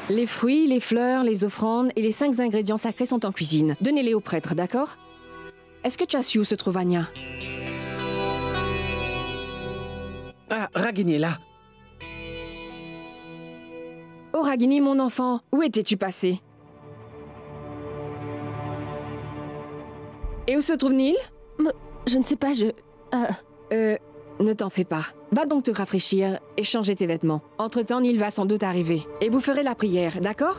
Les fruits, les fleurs, les offrandes et les 5 ingrédients sacrés sont en cuisine. Donnez-les au prêtre, d'accord? Est-ce que tu as su où se trouve Anya? Ah, Ragini est là. Oh Ragini, mon enfant, où étais-tu passé? Et où se trouve Neil? Je ne sais pas, Ne t'en fais pas. Va donc te rafraîchir et changer tes vêtements. Entre-temps, Neil va sans doute arriver. Et vous ferez la prière, d'accord?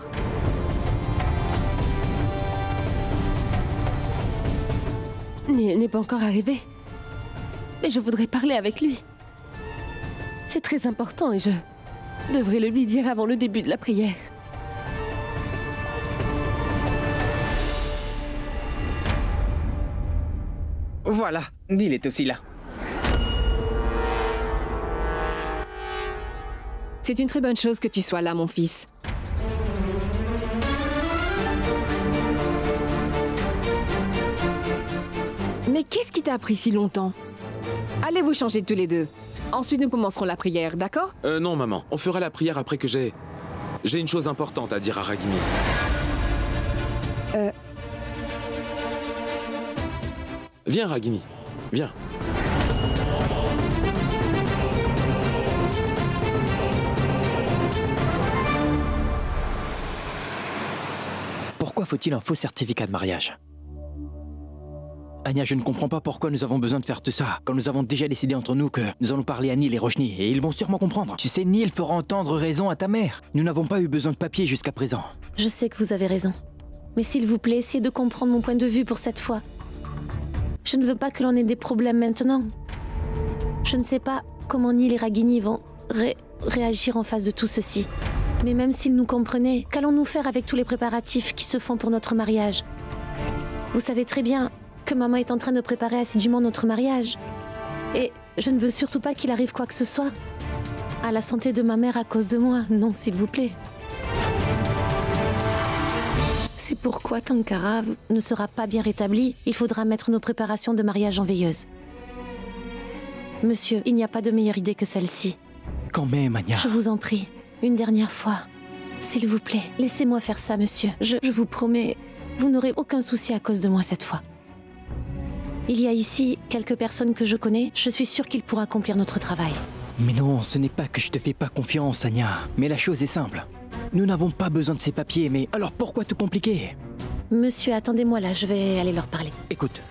Neil n'est pas encore arrivé. Mais je voudrais parler avec lui. C'est très important et je devrais le lui dire avant le début de la prière. Voilà, Neil est aussi là. C'est une très bonne chose que tu sois là, mon fils. Mais qu'est-ce qui t'a pris si longtemps? Allez vous changer tous les deux. Ensuite, nous commencerons la prière, d'accord? Non, maman. On fera la prière après que j'ai une chose importante à dire à Ragini. Viens, Ragini. Viens. Pourquoi faut-il un faux certificat de mariage? Anya, je ne comprends pas pourquoi nous avons besoin de faire tout ça, quand nous avons déjà décidé entre nous que nous allons parler à Neil et Roshni, et ils vont sûrement comprendre. Tu sais, Neil fera entendre raison à ta mère. Nous n'avons pas eu besoin de papier jusqu'à présent. Je sais que vous avez raison. Mais s'il vous plaît, essayez de comprendre mon point de vue pour cette fois. Je ne veux pas que l'on ait des problèmes maintenant. Je ne sais pas comment Neil et Ragini vont réagir en face de tout ceci. Mais même s'ils nous comprenaient, qu'allons-nous faire avec tous les préparatifs qui se font pour notre mariage? Vous savez très bien que maman est en train de préparer assidûment notre mariage. Et je ne veux surtout pas qu'il arrive quoi que ce soit à la santé de ma mère à cause de moi. Non, s'il vous plaît. C'est pourquoi tant qu'Arav ne sera pas bien rétabli, il faudra mettre nos préparations de mariage en veilleuse. Monsieur, il n'y a pas de meilleure idée que celle-ci. Quand même, Anya. Je vous en prie, une dernière fois. S'il vous plaît, laissez-moi faire ça, monsieur. Je vous promets, vous n'aurez aucun souci à cause de moi cette fois. Il y a ici quelques personnes que je connais. Je suis sûre qu'ils pourront accomplir notre travail. Mais non, ce n'est pas que je te fais pas confiance, Anya. Mais la chose est simple. Nous n'avons pas besoin de ces papiers, mais alors pourquoi tout compliquer? Monsieur, attendez-moi là, je vais aller leur parler. Écoute.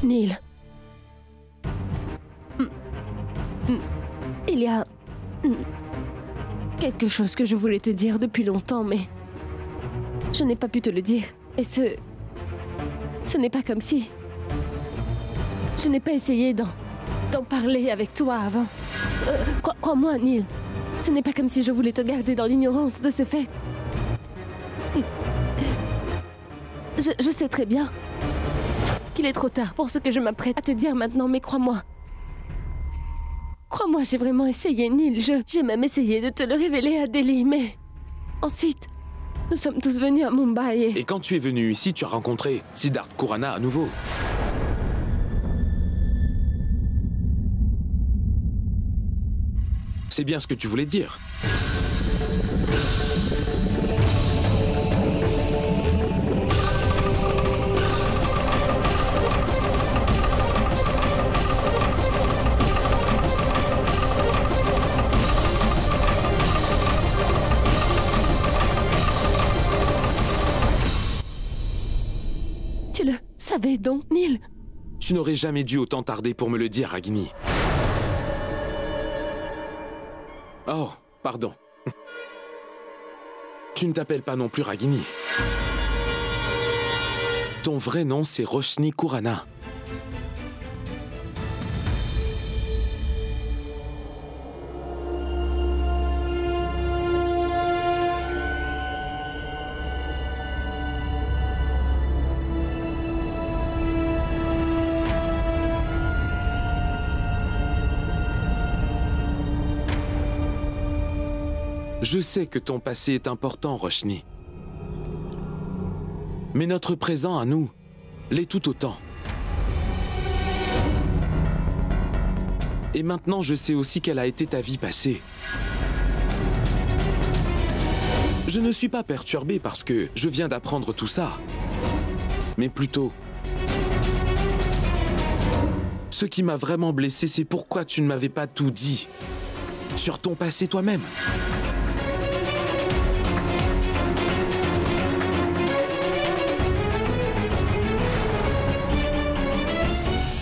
Neil. Il y a quelque chose que je voulais te dire depuis longtemps, mais je n'ai pas pu te le dire. Et ce n'est pas comme si je n'ai pas essayé d'en parler avec toi avant. Crois-moi, Neil. Ce n'est pas comme si je voulais te garder dans l'ignorance de ce fait. Je sais très bien qu'il est trop tard pour ce que je m'apprête à te dire maintenant, mais crois-moi. Crois-moi, j'ai vraiment essayé, Neil. J'ai même essayé de te le révéler à Delhi, mais... Ensuite, nous sommes tous venus à Mumbai Et quand tu es venu ici, tu as rencontré Siddharth Khurana à nouveau. C'est bien ce que tu voulais dire. Tu le savais donc, Neil? Tu n'aurais jamais dû autant tarder pour me le dire, Ragini. Oh, pardon. Tu ne t'appelles pas non plus Ragini. Ton vrai nom, c'est Roshni Khurana. Je sais que ton passé est important, Roshni. Mais notre présent à nous l'est tout autant. Et maintenant, je sais aussi quelle a été ta vie passée. Je ne suis pas perturbé parce que je viens d'apprendre tout ça. Mais plutôt... Ce qui m'a vraiment blessé, c'est pourquoi tu ne m'avais pas tout dit sur ton passé toi-même.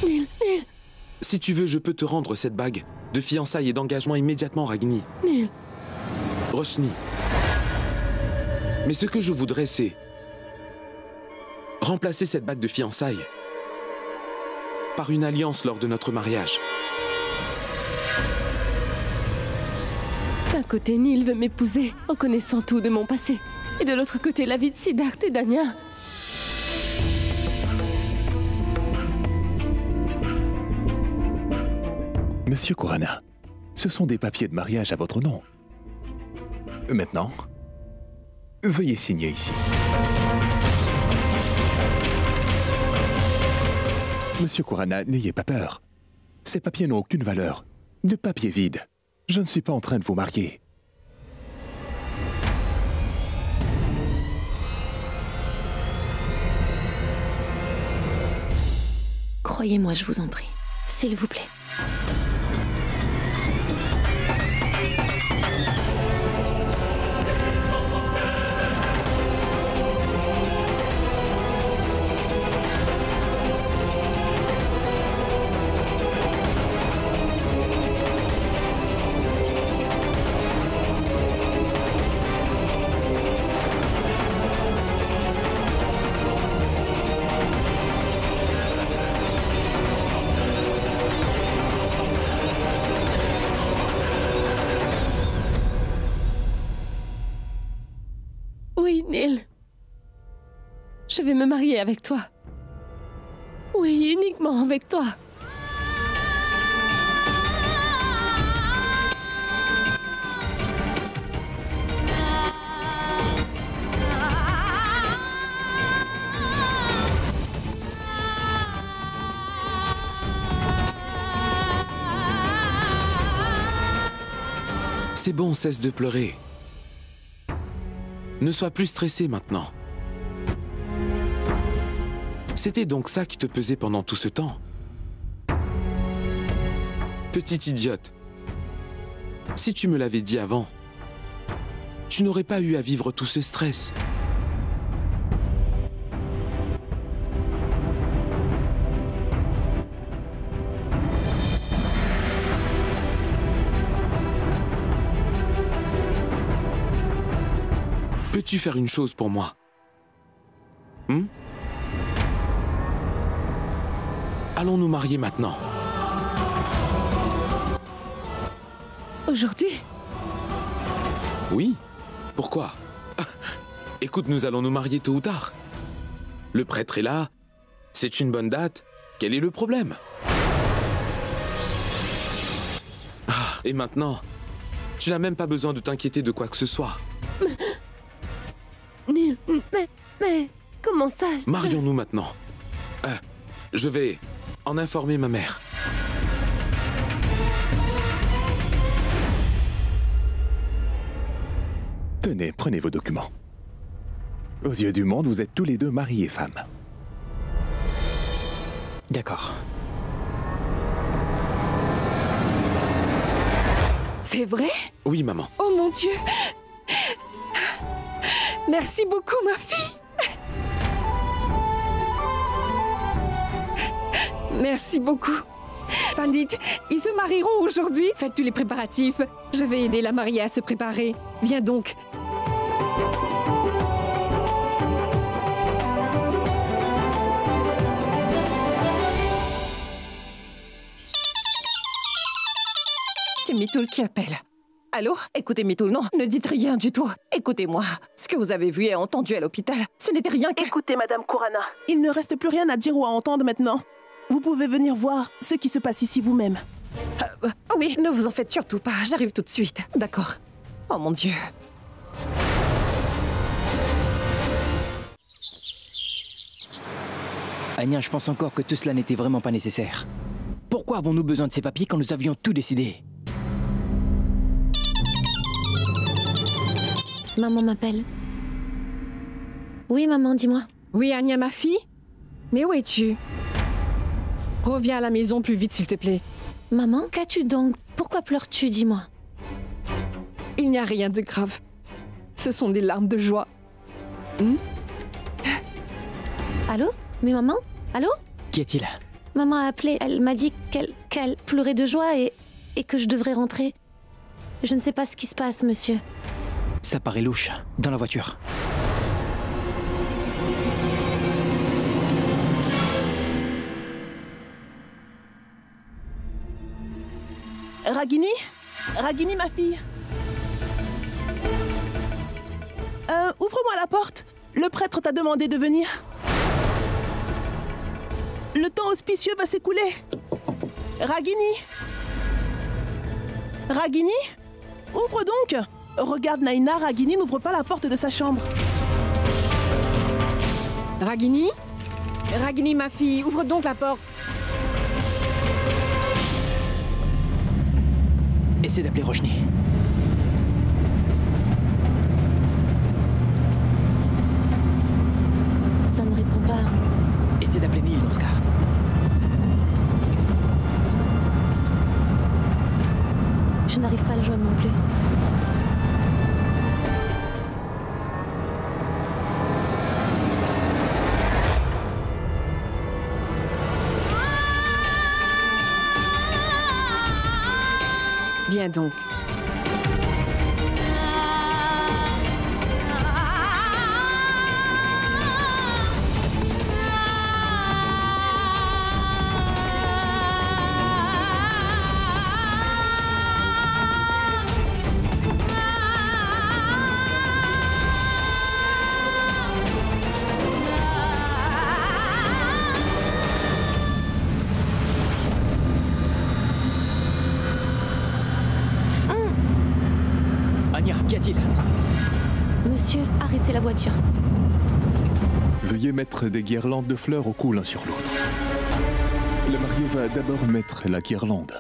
Neil. Si tu veux, je peux te rendre cette bague de fiançailles et d'engagement immédiatement, Ragini. Neil. Roshni. Mais ce que je voudrais, c'est remplacer cette bague de fiançailles par une alliance lors de notre mariage. D'un côté, Neil veut m'épouser en connaissant tout de mon passé. Et de l'autre côté, la vie de Siddharth et d'Anya. Monsieur Khurana, ce sont des papiers de mariage à votre nom. Maintenant, veuillez signer ici. Monsieur Khurana, n'ayez pas peur. Ces papiers n'ont aucune valeur. De papier vide. Je ne suis pas en train de vous marier. Croyez-moi, je vous en prie. S'il vous plaît. Oui, Neil. Je vais me marier avec toi. Oui, uniquement avec toi. C'est bon, cesse de pleurer. Ne sois plus stressé maintenant. C'était donc ça qui te pesait pendant tout ce temps. Petite idiote. Si tu me l'avais dit avant, tu n'aurais pas eu à vivre tout ce stress. Peux-tu faire une chose pour moi? Allons nous marier maintenant. Aujourd'hui? Oui. Pourquoi? Écoute, nous allons nous marier tôt ou tard. Le prêtre est là. C'est une bonne date. Quel est le problème? Et maintenant, tu n'as même pas besoin de t'inquiéter de quoi que ce soit. Neil, mais comment ça? Marions-nous maintenant. Je vais en informer ma mère. Tenez, prenez vos documents. Aux yeux du monde, vous êtes tous les deux mari et femme. D'accord. C'est vrai? Oui, maman. Oh mon Dieu! Merci beaucoup, ma fille! Merci beaucoup. Pandit, ils se marieront aujourd'hui. Faites tous les préparatifs. Je vais aider la mariée à se préparer. Viens donc. C'est Mitoul qui appelle. Allô? Écoutez, Mitoul, non, ne dites rien du tout. Écoutez-moi. Ce que vous avez vu et entendu à l'hôpital, ce n'était rien que... Écoutez, Madame Khurana, il ne reste plus rien à dire ou à entendre maintenant. Vous pouvez venir voir ce qui se passe ici vous-même. Oui, ne vous en faites surtout pas. J'arrive tout de suite. D'accord. Oh mon Dieu. Anya, je pense encore que tout cela n'était vraiment pas nécessaire. Pourquoi avons-nous besoin de ces papiers quand nous avions tout décidé? Maman m'appelle. Oui, maman, dis-moi. Oui, Anya, ma fille? Mais où es-tu? Reviens à la maison plus vite, s'il te plaît. Maman, qu'as-tu donc? Pourquoi pleures-tu, dis-moi? Il n'y a rien de grave. Ce sont des larmes de joie. Allô? Mais maman? Allô? Qu'y a-t-il? Maman a appelé. Elle m'a dit qu'elle pleurait de joie et que je devrais rentrer. Je ne sais pas ce qui se passe, monsieur. Ça paraît louche. Dans la voiture. Ragini? Ragini, ma fille? Ouvre-moi la porte. Le prêtre t'a demandé de venir. Le temps auspicieux va s'écouler. Ragini? Ragini? Ouvre donc. Regarde, Naina, Ragini n'ouvre pas la porte de sa chambre. Ragini? Ragini, ma fille, ouvre donc la porte. Essaie d'appeler Roshni. Ça ne répond pas. Essaie d'appeler Neil dans ce cas. Je n'arrive pas à le joindre non plus. Viens donc. Anya, qu'y a-t-il? Monsieur, arrêtez la voiture. Veuillez mettre des guirlandes de fleurs au cou l'un sur l'autre. Le marié va d'abord mettre la guirlande.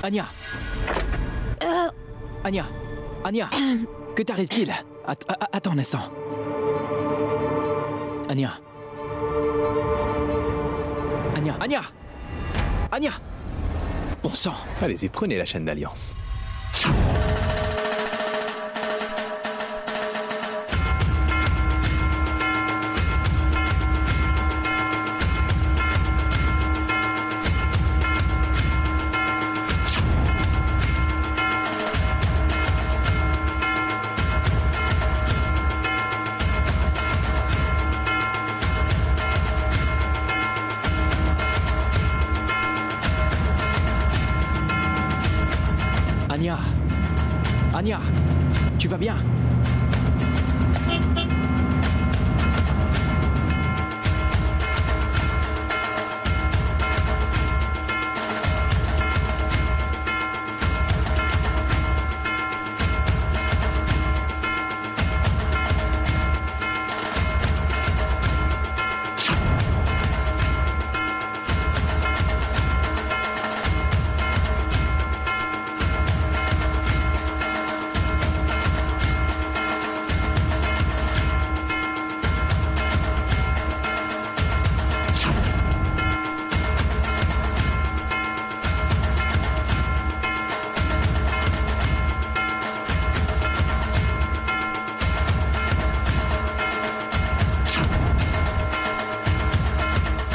Anya! Anya! Anya! Que t'arrive-t-il? Attends un instant. Anya! Anya! Anya! Anya! Bon sang! Allez-y, prenez la chaîne d'alliance. Anya! Anya! Tu vas bien?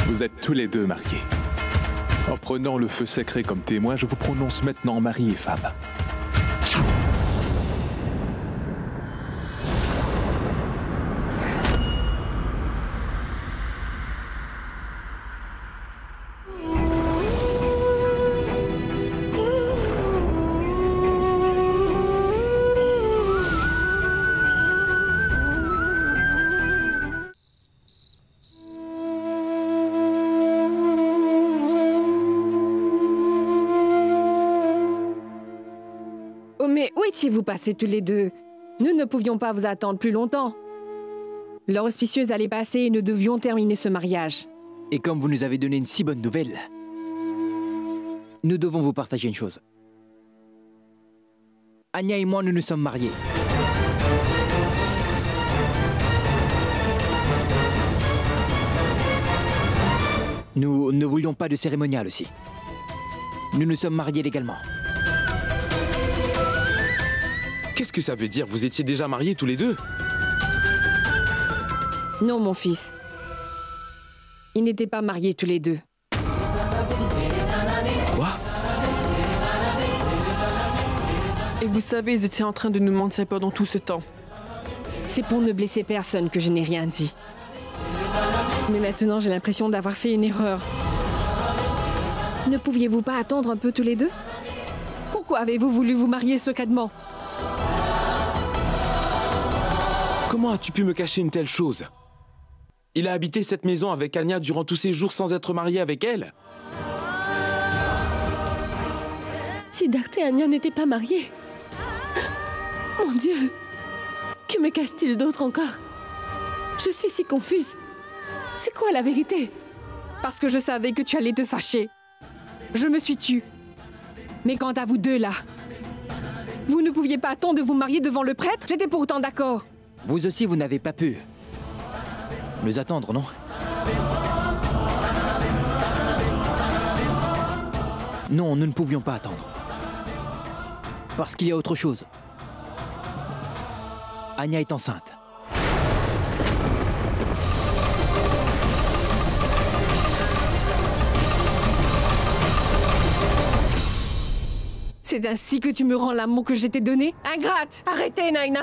Vous êtes tous les deux mariés. En prenant le feu sacré comme témoin, je vous prononce maintenant mari et femme. étiez vous passés tous les deux? Nous ne pouvions pas vous attendre plus longtemps. L'heure auspicieuse allait passer et nous devions terminer ce mariage. Et comme vous nous avez donné une si bonne nouvelle, nous devons vous partager une chose. Anya et moi, nous nous sommes mariés. Nous ne voulions pas de cérémonial aussi. Nous nous sommes mariés légalement. Qu'est-ce que ça veut dire? Vous étiez déjà mariés tous les deux? Non, mon fils. Ils n'étaient pas mariés tous les deux. Quoi? Et vous savez, ils étaient en train de nous mentir pendant tout ce temps. C'est pour ne blesser personne que je n'ai rien dit. Mais maintenant, j'ai l'impression d'avoir fait une erreur. Ne pouviez-vous pas attendre un peu tous les deux? Pourquoi avez-vous voulu vous marier secrètement? Comment as-tu pu me cacher une telle chose? Il a habité cette maison avec Anya durant tous ces jours sans être marié avec elle? Siddhartha et Anya n'étaient pas mariés. Mon Dieu! Que me cache-t-il d'autre encore? Je suis si confuse. C'est quoi la vérité? Parce que je savais que tu allais te fâcher. Je me suis tue. Mais quant à vous deux là, vous ne pouviez pas attendre de vous marier devant le prêtre? J'étais pourtant d'accord. Vous aussi, vous n'avez pas pu nous attendre, non? Non, nous ne pouvions pas attendre. Parce qu'il y a autre chose. Anya est enceinte. C'est ainsi que tu me rends l'amour que je t'ai donné? Ingrate! Arrêtez, Naina!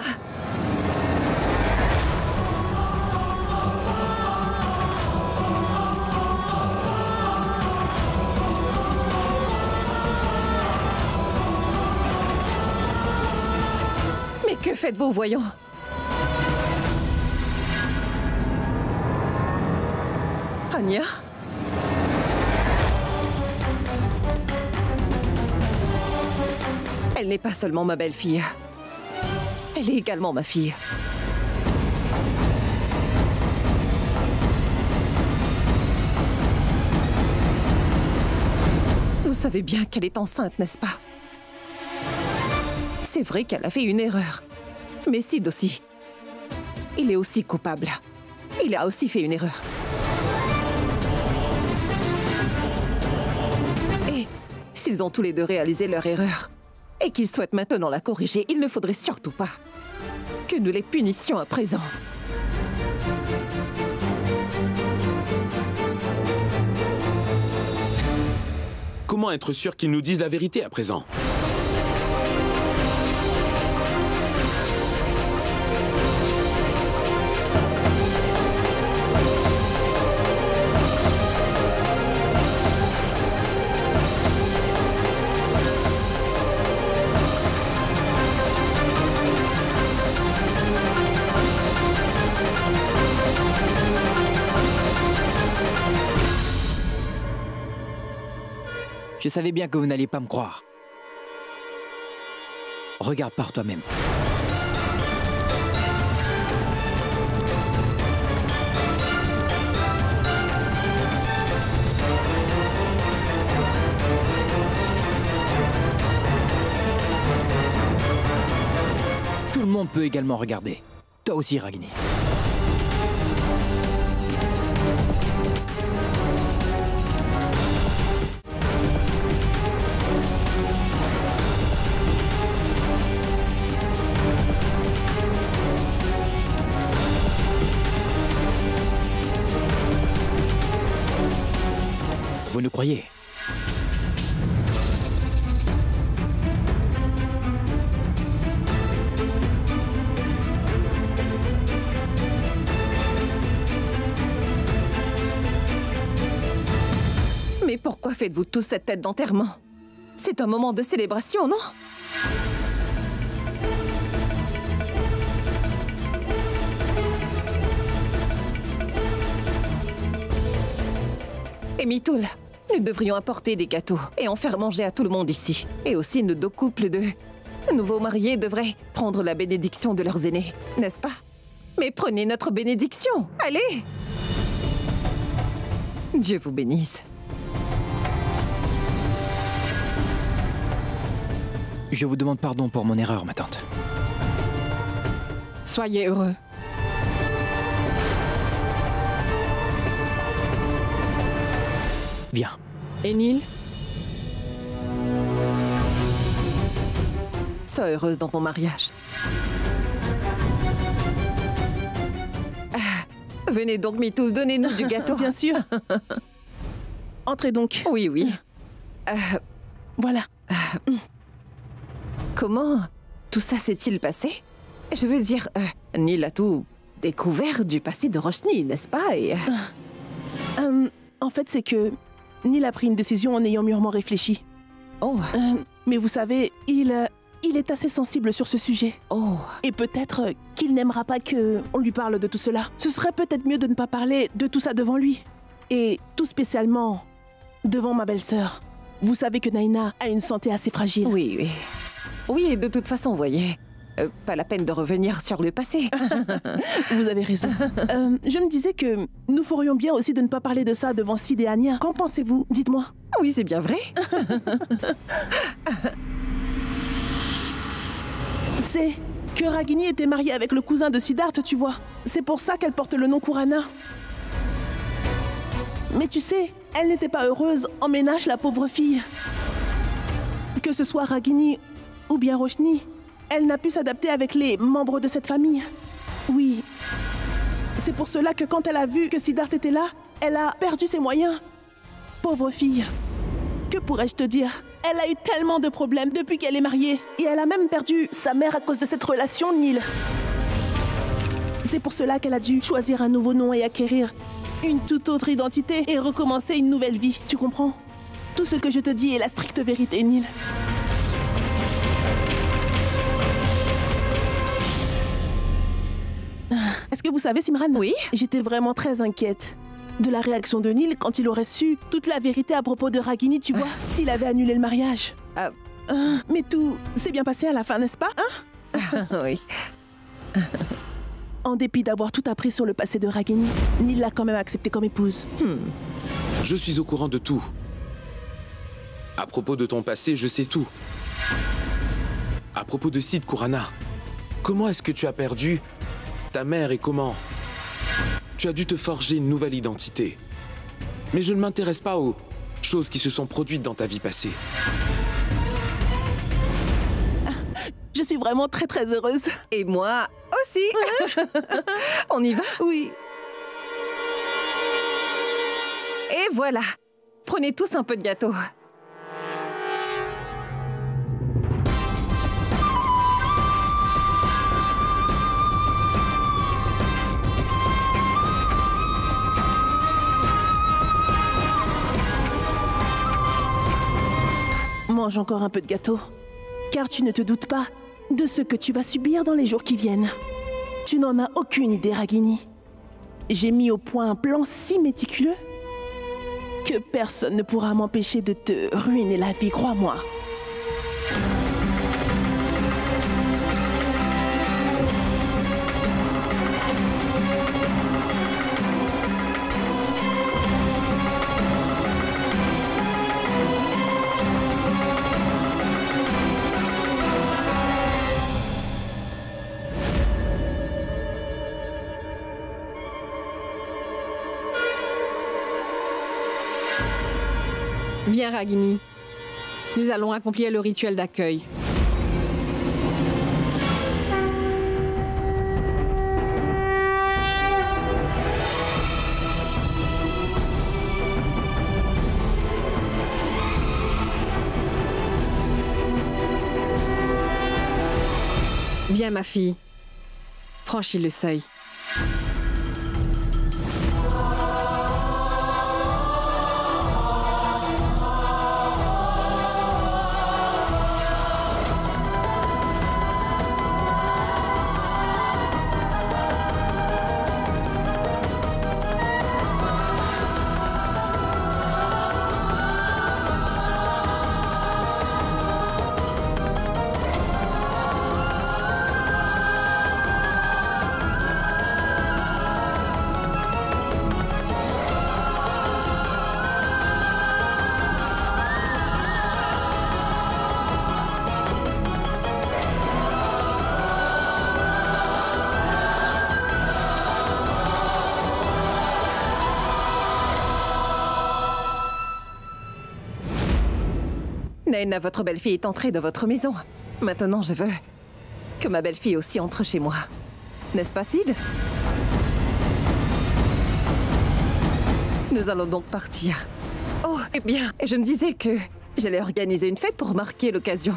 Mais que faites-vous, voyons? Anya? Elle n'est pas seulement ma belle-fille. Elle est également ma fille. Vous savez bien qu'elle est enceinte, n'est-ce pas? C'est vrai qu'elle a fait une erreur. Mais Sid aussi. Il est aussi coupable. Il a aussi fait une erreur. Et s'ils ont tous les deux réalisé leur erreur, et qu'ils souhaitent maintenant la corriger, il ne faudrait surtout pas que nous les punissions à présent. Comment être sûr qu'ils nous disent la vérité à présent? Je savais bien que vous n'alliez pas me croire. Regarde par toi-même. Tout le monde peut également regarder. Toi aussi, Ragini. Vous nous croyez? Mais pourquoi faites-vous tous cette tête d'enterrement? C'est un moment de célébration, non? Et Mitoul, nous devrions apporter des gâteaux et en faire manger à tout le monde ici. Et aussi nos deux couples de nouveaux mariés devraient prendre la bénédiction de leurs aînés, n'est-ce pas? Mais prenez notre bénédiction, allez! Dieu vous bénisse. Je vous demande pardon pour mon erreur, ma tante. Soyez heureux. Viens. Enil, Sois heureuse dans ton mariage. Venez donc, Mitoul, donnez-nous du gâteau. Bien sûr. Entrez donc. Oui, oui. Voilà. Comment tout ça s'est-il passé? Je veux dire, Nil a tout découvert du passé de Roshni, n'est-ce pas? Et... En fait, c'est que Nil a pris une décision en ayant mûrement réfléchi. Oh. Mais vous savez, il est assez sensible sur ce sujet. Oh. Et peut-être qu'il n'aimera pas qu'on lui parle de tout cela. Ce serait peut-être mieux de ne pas parler de tout ça devant lui. Et tout spécialement devant ma belle-sœur. Vous savez que Naina a une santé assez fragile. Oui, oui. Oui, et de toute façon, voyez, pas la peine de revenir sur le passé. Vous avez raison. Je me disais que nous ferions bien aussi de ne pas parler de ça devant Sid et Anya. Qu'en pensez-vous? Dites-moi. Oui, c'est bien vrai. C'est que Ragini était mariée avec le cousin de Siddharth, tu vois. C'est pour ça qu'elle porte le nom Kurana. Mais tu sais, elle n'était pas heureuse en ménage, la pauvre fille. Que ce soit Ragini ou bien Roshni, elle n'a pu s'adapter avec les membres de cette famille. Oui. C'est pour cela que quand elle a vu que Siddharth était là, elle a perdu ses moyens. Pauvre fille. Que pourrais-je te dire? Elle a eu tellement de problèmes depuis qu'elle est mariée. Et elle a même perdu sa mère à cause de cette relation, Nil. C'est pour cela qu'elle a dû choisir un nouveau nom et acquérir une toute autre identité et recommencer une nouvelle vie. Tu comprends? Tout ce que je te dis est la stricte vérité, Nil. Est-ce que vous savez, Simran? Oui? J'étais vraiment très inquiète de la réaction de Nil quand il aurait su toute la vérité à propos de Ragini, tu vois, s'il avait annulé le mariage. Mais tout s'est bien passé à la fin, n'est-ce pas? Oui. En dépit d'avoir tout appris sur le passé de Ragini, Nil l'a quand même accepté comme épouse. Je suis au courant de tout. À propos de ton passé, je sais tout. À propos de Sid Kurana, comment est-ce que tu as perdu ta mère et comment? Tu as dû te forger une nouvelle identité. Mais je ne m'intéresse pas aux choses qui se sont produites dans ta vie passée. Je suis vraiment très très heureuse. Et moi aussi. On y va? Oui. Et voilà. Prenez tous un peu de gâteau. Mange encore un peu de gâteau, car tu ne te doutes pas de ce que tu vas subir dans les jours qui viennent. Tu n'en as aucune idée, Ragini. J'ai mis au point un plan si méticuleux que personne ne pourra m'empêcher de te ruiner la vie, crois-moi. Viens, Ragini. Nous allons accomplir le rituel d'accueil. Viens, ma fille. Franchis le seuil. Naina, votre belle-fille est entrée dans votre maison. Maintenant, je veux que ma belle-fille aussi entre chez moi. N'est-ce pas, Sid? Nous allons donc partir. Oh, eh bien, je me disais que j'allais organiser une fête pour marquer l'occasion.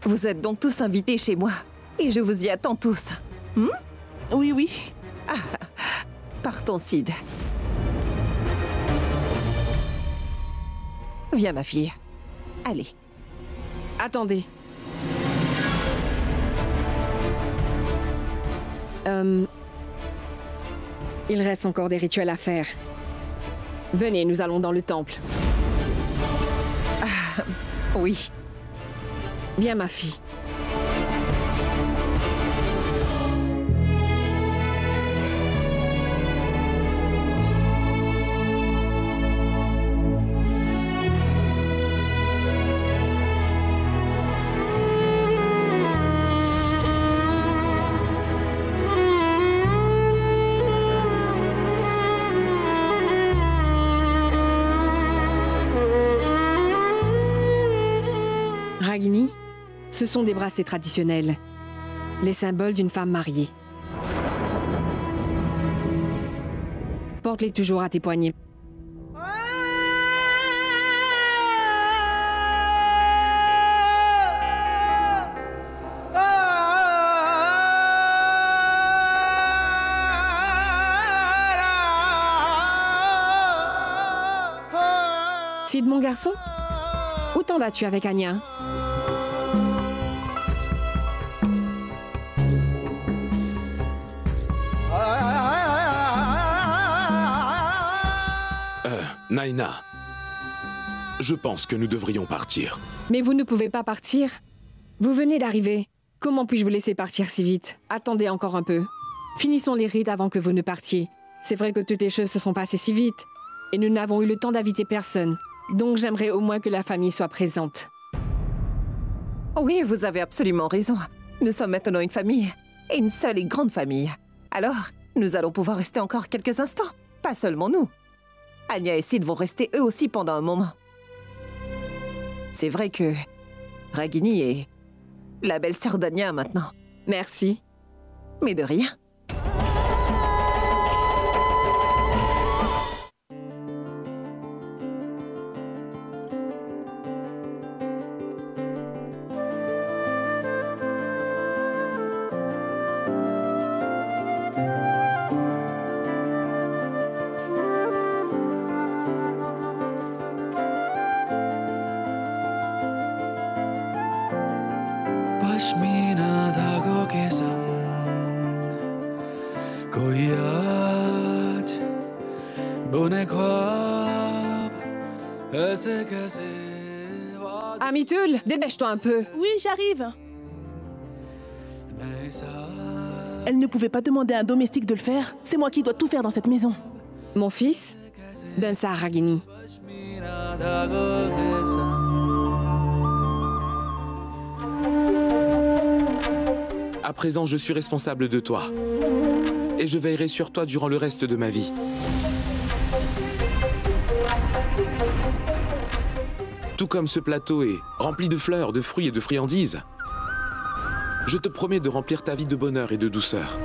Vous êtes donc tous invités chez moi. Et je vous y attends tous. Oui, oui. Partons, Sid. Viens, ma fille. Allez. Attendez. Il reste encore des rituels à faire. Venez, nous allons dans le temple. Oui. Viens, ma fille. Ragini, ce sont des bracelets traditionnels, les symboles d'une femme mariée. Porte-les toujours à tes poignets. Sid, mon garçon, où t'en vas-tu avec Anya? Naina, je pense que nous devrions partir. Mais vous ne pouvez pas partir. Vous venez d'arriver. Comment puis-je vous laisser partir si vite? Attendez encore un peu. Finissons les rites avant que vous ne partiez. C'est vrai que toutes les choses se sont passées si vite. Et nous n'avons eu le temps d'inviter personne. Donc j'aimerais au moins que la famille soit présente. Oui, vous avez absolument raison. Nous sommes maintenant une famille. Et une seule et grande famille. Alors, nous allons pouvoir rester encore quelques instants. Pas seulement nous. Anya et Sid vont rester eux aussi pendant un moment. C'est vrai que Ragini est la belle-sœur d'Anya maintenant. Merci. Mais de rien. Pashmina धागों के संग कोई आज बुने ख्वाब ऐसे कैसे Amitul, dépêche-toi un peu. Oui, j'arrive. Elle ne pouvait pas demander à un domestique de le faire. C'est moi qui dois tout faire dans cette maison. Mon fils, donne ça à Ragini. À présent, je suis responsable de toi. Et je veillerai sur toi durant le reste de ma vie. Tout comme ce plateau est rempli de fleurs, de fruits et de friandises, je te promets de remplir ta vie de bonheur et de douceur.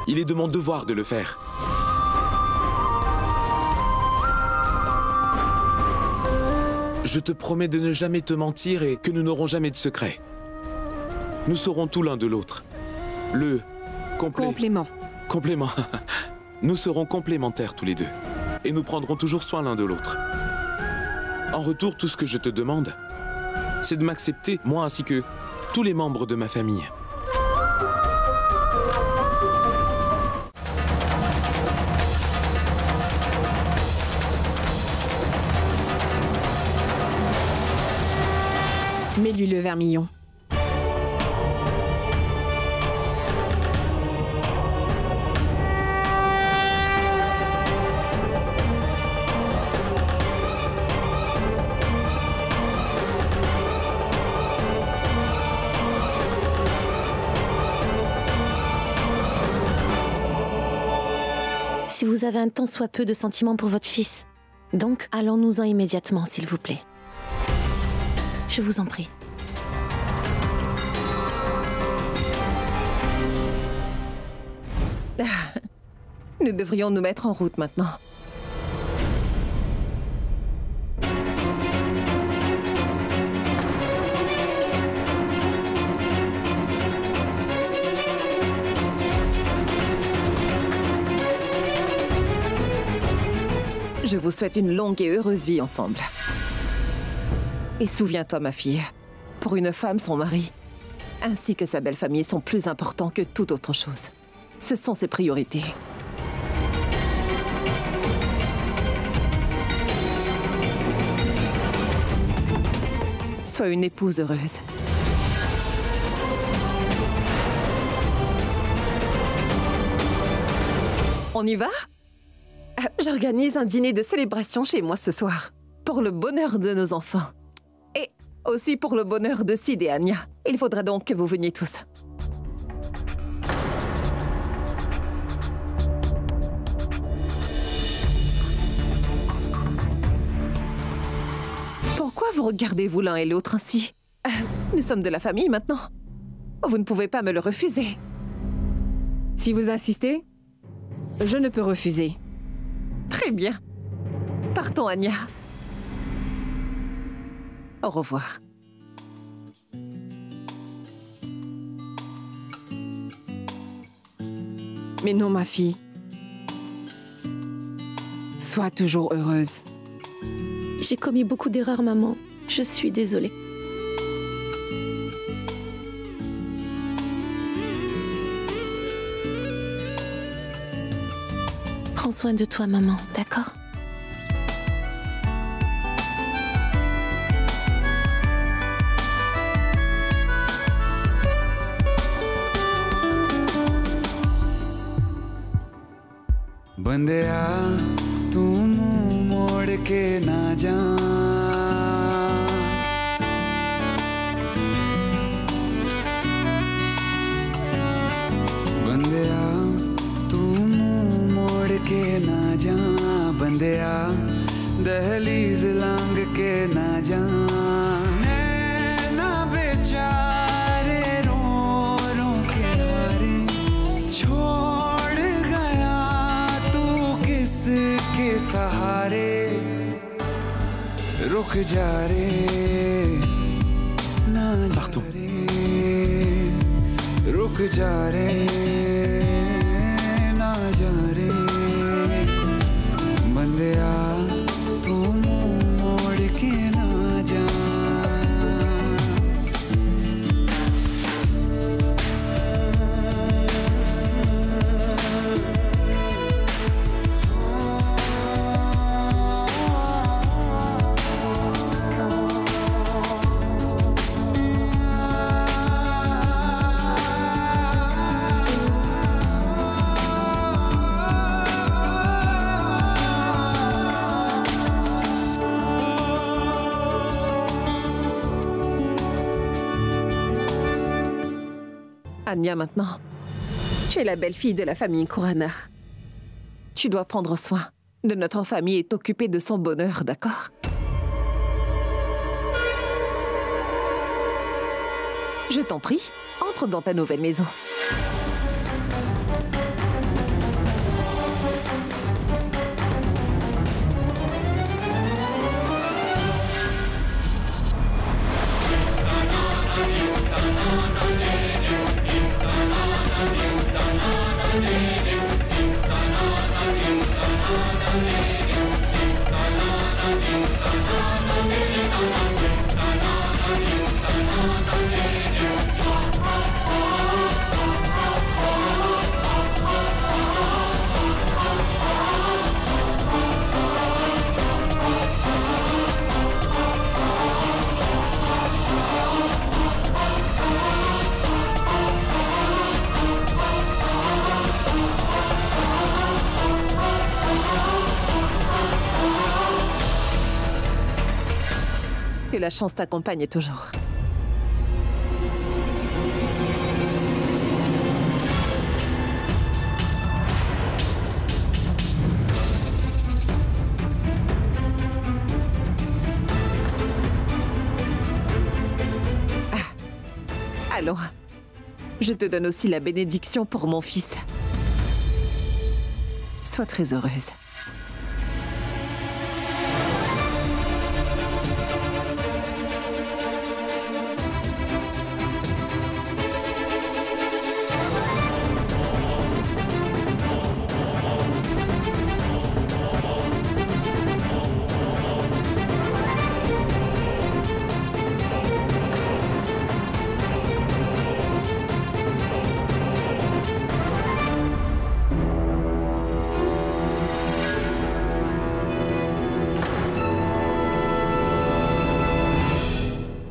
Il est de mon devoir de le faire. Je te promets de ne jamais te mentir et que nous n'aurons jamais de secret. Nous serons tout l'un de l'autre. Le complément. Complément. Nous serons complémentaires tous les deux. Et nous prendrons toujours soin l'un de l'autre. En retour, tout ce que je te demande, c'est de m'accepter, moi ainsi que tous les membres de ma famille. Mets-lui le vermillon. si vous avez un tant soit peu de sentiments pour votre fils. Donc, allons-nous-en immédiatement, s'il vous plaît. Je vous en prie. Nous devrions nous mettre en route maintenant. Je vous souhaite une longue et heureuse vie ensemble. Et souviens-toi, ma fille, pour une femme, son mari, ainsi que sa belle famille sont plus importants que toute autre chose. Ce sont ses priorités. Sois une épouse heureuse. On y va ? J'organise un dîner de célébration chez moi ce soir, pour le bonheur de nos enfants. Et aussi pour le bonheur de Sid et Anya. Il faudra donc que vous veniez tous. Pourquoi vous regardez-vous l'un et l'autre ainsi? Nous sommes de la famille maintenant. Vous ne pouvez pas me le refuser. Si vous insistez, je ne peux refuser. Très bien. Partons, Anya. Au revoir. Mais non, ma fille. Sois toujours heureuse. J'ai commis beaucoup d'erreurs, maman. Je suis désolée. Prends soin de toi, maman, d'accord? बंदिया तू मुंह मोड़ के ना जा बंदिया तू मुंह मोड़ के ना जा बंदिया दहलीज लांग के ना जा नैना बेचारे रो रो के हारे छोड़ गया तू किसके सहारे रुक जा रे ना जा रे रुक जा रे ना जा रे बंदिया तू मुंह मोड़ के ना जा Anya, maintenant, tu es la belle-fille de la famille Kurana. Tu dois prendre soin de notre famille et t'occuper de son bonheur, d'accord? Je t'en prie, entre dans ta nouvelle maison. Que la chance t'accompagne toujours. Allons, je te donne aussi la bénédiction pour mon fils. Sois très heureuse.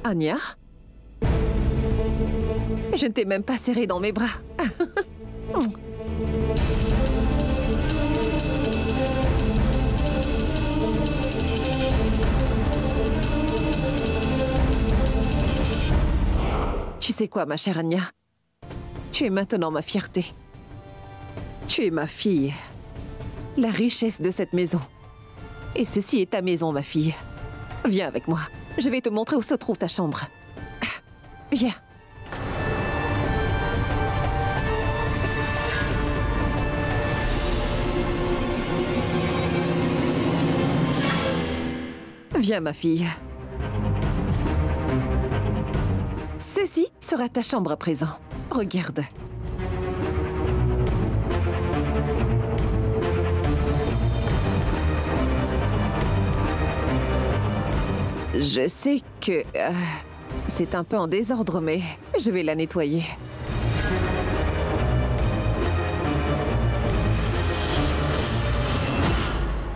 Anya? Je ne t'ai même pas serré dans mes bras. Tu sais quoi, ma chère Anya? Tu es maintenant ma fierté. Tu es ma fille. La richesse de cette maison. Et ceci est ta maison, ma fille. Viens avec moi. Je vais te montrer où se trouve ta chambre. Viens. Viens, ma fille. Ceci sera ta chambre à présent. Regarde. Je sais que c'est un peu en désordre, mais je vais la nettoyer.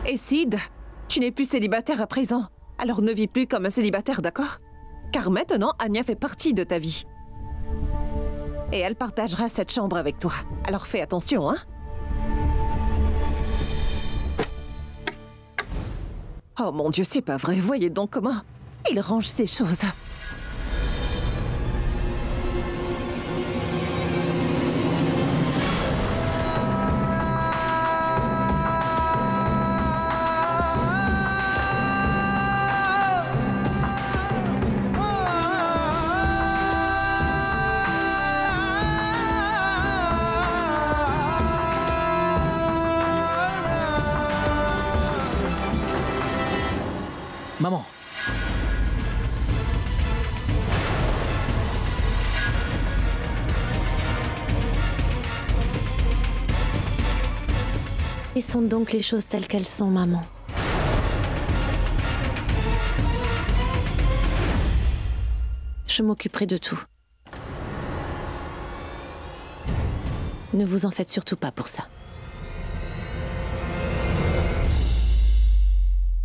Et Sid, tu n'es plus célibataire à présent. Alors ne vis plus comme un célibataire, d'accord? Car maintenant, Anya fait partie de ta vie. Et elle partagera cette chambre avec toi. Alors fais attention, hein? Oh mon Dieu, c'est pas vrai. Voyez donc comment il range ses choses. Maman. Laissons donc les choses telles qu'elles sont, maman. Je m'occuperai de tout. Ne vous en faites surtout pas pour ça.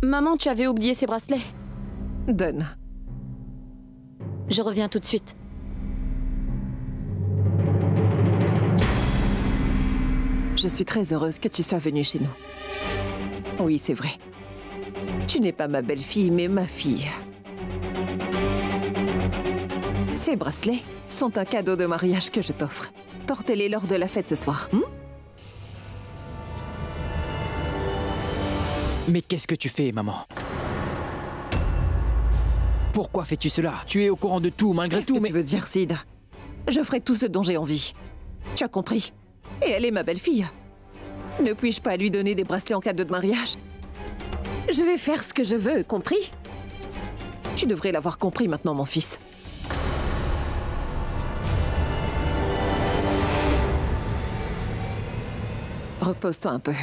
Maman, tu avais oublié ces bracelets. Donne. Je reviens tout de suite. Je suis très heureuse que tu sois venue chez nous. Oui, c'est vrai. Tu n'es pas ma belle-fille, mais ma fille. Ces bracelets sont un cadeau de mariage que je t'offre. Porte-les lors de la fête ce soir. Mais qu'est-ce que tu fais, maman? Pourquoi fais-tu cela? Tu es au courant de tout, malgré tout, mais... Qu'est-ce que tu veux dire, Sid? Je ferai tout ce dont j'ai envie. Tu as compris? Et elle est ma belle-fille. Ne puis-je pas lui donner des bracelets en cadeau de mariage? Je vais faire ce que je veux, compris? Tu devrais l'avoir compris maintenant, mon fils. Repose-toi un peu.